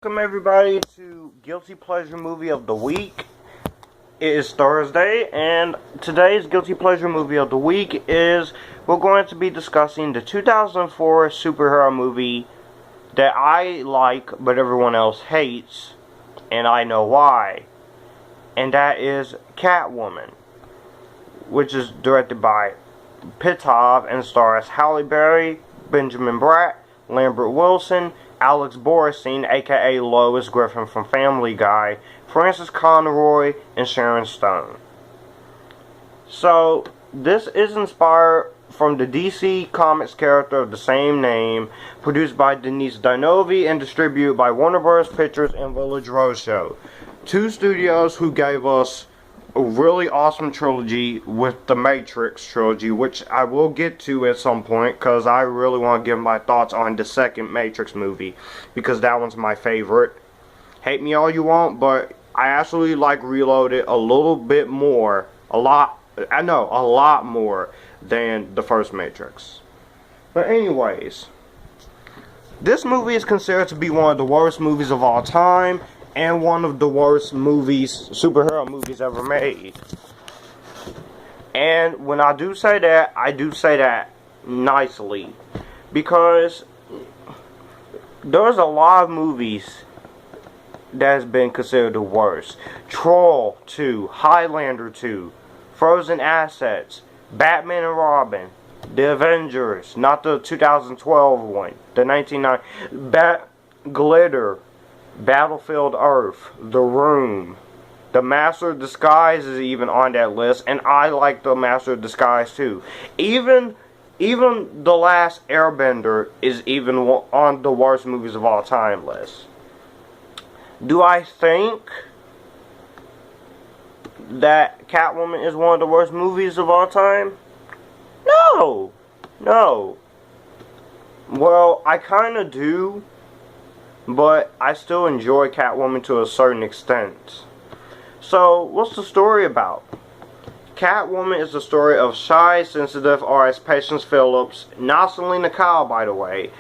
Welcome everybody to Guilty Pleasure Movie of the Week. It is Thursday, and today's Guilty Pleasure Movie of the Week is we're going to be discussing the 2004 superhero movie that I like but everyone else hates, and I know why. And that is Catwoman, which is directed by Pitov and stars Halle Berry, Benjamin Bratt, Lambert Wilson, Alex Borstein, aka Lois Griffin from Family Guy, Francis Conroy, and Sharon Stone. So, this is inspired from the DC Comics character of the same name, produced by Denise Dinovi and distributed by Warner Bros. Pictures and Village Roadshow. Two studios who gave us a really awesome trilogy with the Matrix trilogy, which I will get to at some point because I really want to give my thoughts on the second Matrix movie because that one's my favorite. Hate me all you want, but I actually like Reloaded a little bit more, a lot more than the first Matrix. But anyways, this movie is considered to be one of the worst movies of all time, and one of the worst superhero movies ever made. And when I do say that nicely. Because there's a lot of movies that has been considered the worst. Troll 2, Highlander 2, Frozen Assets, Batman and Robin, The Avengers, not the 2012 one, the 1990, Glitter, Battlefield Earth, The Room, The Master of Disguise is even on that list, and I like The Master of Disguise too. Even The Last Airbender is even on the worst movies of all time list. Do I think that Catwoman is one of the worst movies of all time? No. Well, I kinda do, but I still enjoy Catwoman to a certain extent. So, what's the story about? Catwoman is the story of shy, sensitive artist Patience Phillips, not Selena Kyle by the way,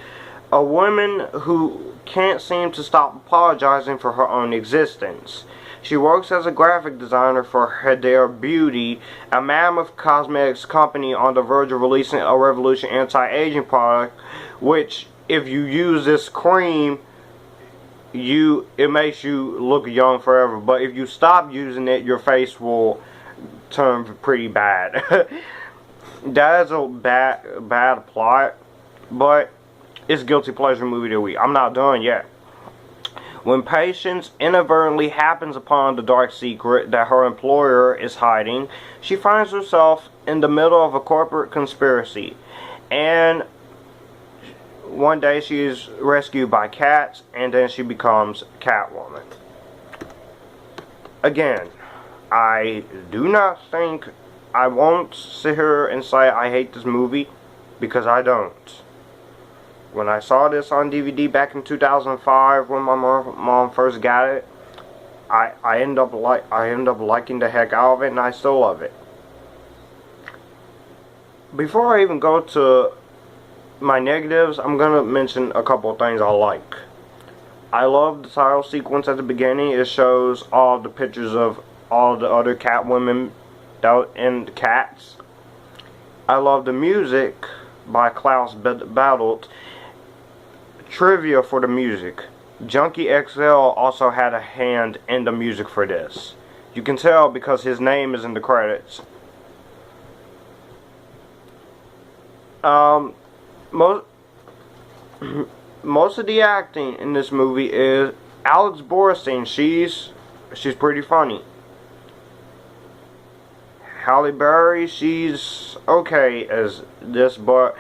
a woman who can't seem to stop apologizing for her own existence. She works as a graphic designer for Hedera Beauty, a mammoth cosmetics company on the verge of releasing a revolution anti-aging product, which, if you use this cream, it makes you look young forever, but if you stop using it, your face will turn pretty bad. That is a bad plot, but it's Guilty Pleasure Movie of the Week. I'm not done yet. When Patience inadvertently happens upon the dark secret that her employer is hiding, she finds herself in the middle of a corporate conspiracy, and one day she is rescued by cats, and then she becomes Catwoman. Again, I do not think, I won't sit here and say I hate this movie, because I don't. When I saw this on DVD back in 2005, when my mom first got it, I ended up liking the heck out of it, and I still love it. Before I even go to my negatives, I'm gonna mention a couple of things I like. I love the title sequence at the beginning. It shows all the pictures of all the other Catwomen and the cats. I love the music by Klaus Badelt. Trivia for the music: Junkie XL also had a hand in the music for this. You can tell because his name is in the credits. Most of the acting in this movie is Alex Borstein. She's pretty funny. Halle Berry, she's okay as this, but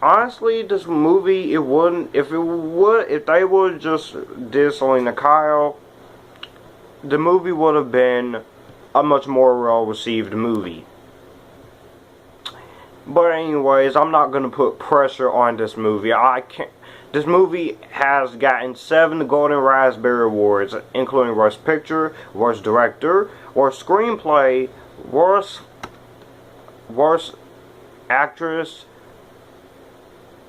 honestly, this movie, if they would just did Selena Kyle, the movie would have been a much more well-received movie. But anyways, I'm not going to put pressure on this movie. This movie has gotten 7 Golden Raspberry Awards, including Worst Picture, Worst Director, Worst Screenplay, Worst Actress,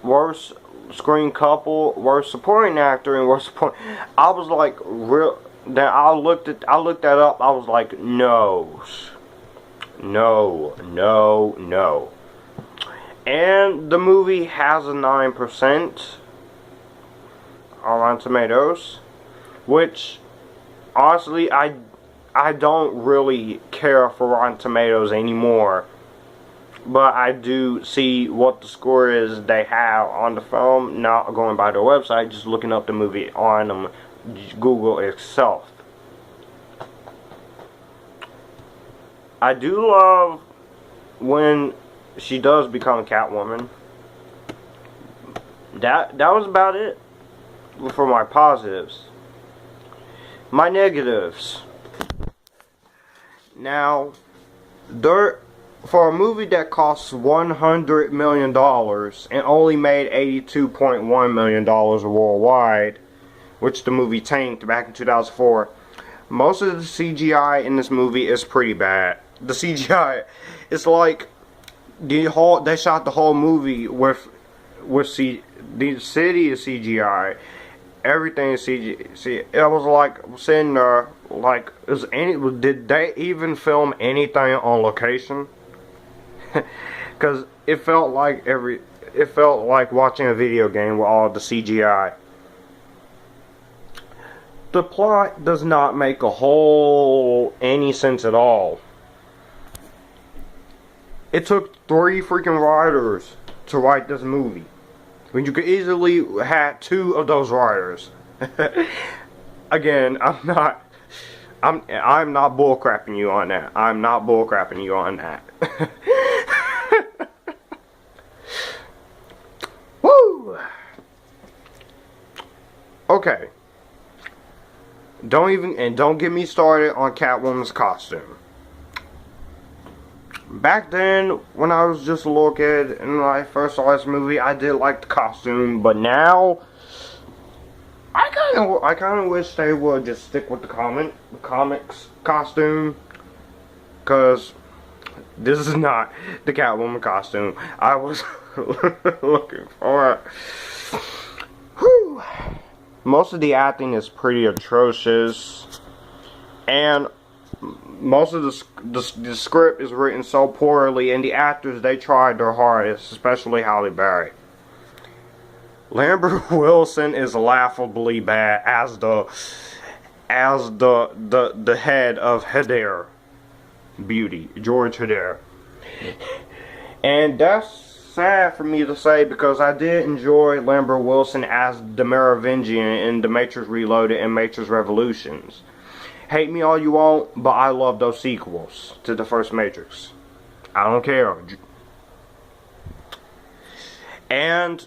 worst screen couple, worst supporting actor, and worst support. I was like, real. Then I looked that up. I was like, no. And the movie has a 9% on Rotten Tomatoes, which honestly I don't really care for Rotten Tomatoes anymore. But I do see what the score is they have on the film, not going by their website, just looking up the movie on Google itself. I do love when she does become Catwoman. That was about it for my positives. My negatives. Now, for a movie that costs $100 million and only made $82.1 million worldwide, which the movie tanked back in 2004, most of the CGI in this movie is pretty bad. The CGI, it's like they shot the whole movie with the city is CGI, everything is CGI. See, it was like sitting there, like, did they even film anything on location? Because it felt like watching a video game with all the CGI. The plot does not make any sense at all. It took 3 freaking writers to write this movie, when you could easily have 2 of those writers. Again, I'm not bullcrapping you on that. I'm not bullcrapping you on that. Woo! Okay. Don't get me started on Catwoman's costume. Back then, when I was just a little kid and when I first saw this movie, I did like the costume, but now I kind of wish they would just stick with the comics costume, cause this is not the Catwoman costume I was looking for. Whew. Most of the acting is pretty atrocious, and most of the script is written so poorly, and the actors, they tried their hardest, especially Halle Berry. Lambert Wilson is laughably bad as the head of Hedare Beauty, George Hedare. And that's sad for me to say, because I did enjoy Lambert Wilson as the Merovingian in The Matrix Reloaded and Matrix Revolutions. Hate me all you want, but I love those sequels to the first Matrix. I don't care. And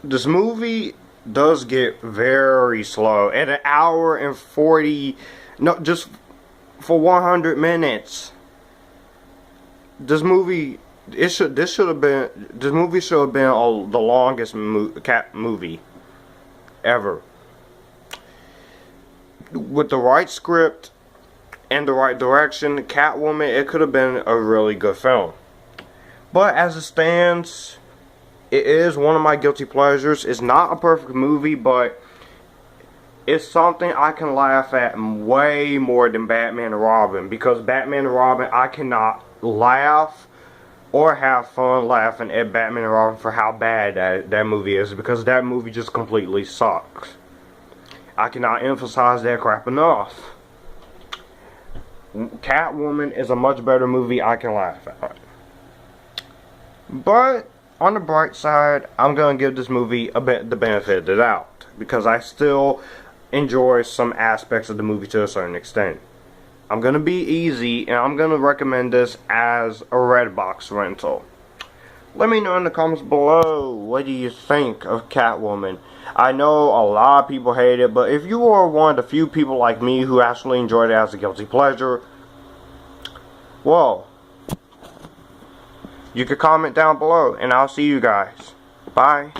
this movie does get very slow. At an hour and 40, no, just for 100 minutes. This movie should have been the longest cat movie ever. With the right script and the right direction, Catwoman, it could have been a really good film. But as it stands, it is one of my guilty pleasures. It's not a perfect movie, but it's something I can laugh at way more than Batman and Robin. Because Batman and Robin, I cannot laugh or have fun laughing at Batman and Robin for how bad that movie is. Because that movie just completely sucks. I cannot emphasize that crap enough. Catwoman is a much better movie I can laugh at. But on the bright side, I'm going to give this movie the benefit of the doubt, because I still enjoy some aspects of the movie to a certain extent. I'm going to be easy, and I'm going to recommend this as a Redbox rental. Let me know in the comments below, what do you think of Catwoman? I know a lot of people hate it, but if you are one of the few people like me who actually enjoyed it as a guilty pleasure, well, you can comment down below, and I'll see you guys. Bye.